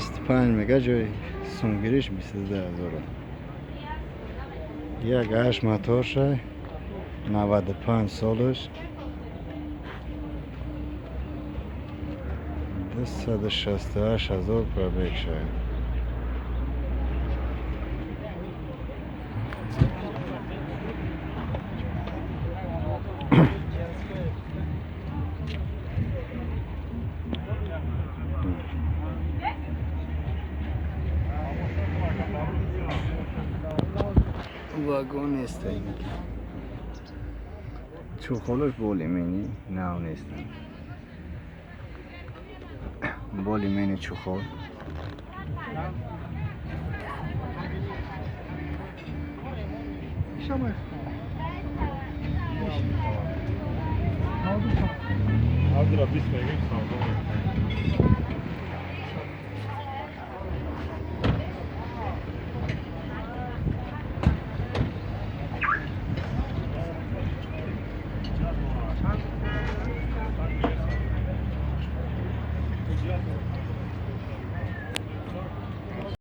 25 میگه جای سونگیریش 22,000. یک 8 موتورشه 95 سالش 268,000 پرابیک شد. واگن نیست این چوخالش بالی مینی نه نیستن بالی مینی چوخال Aldıra biz meyve sağlam.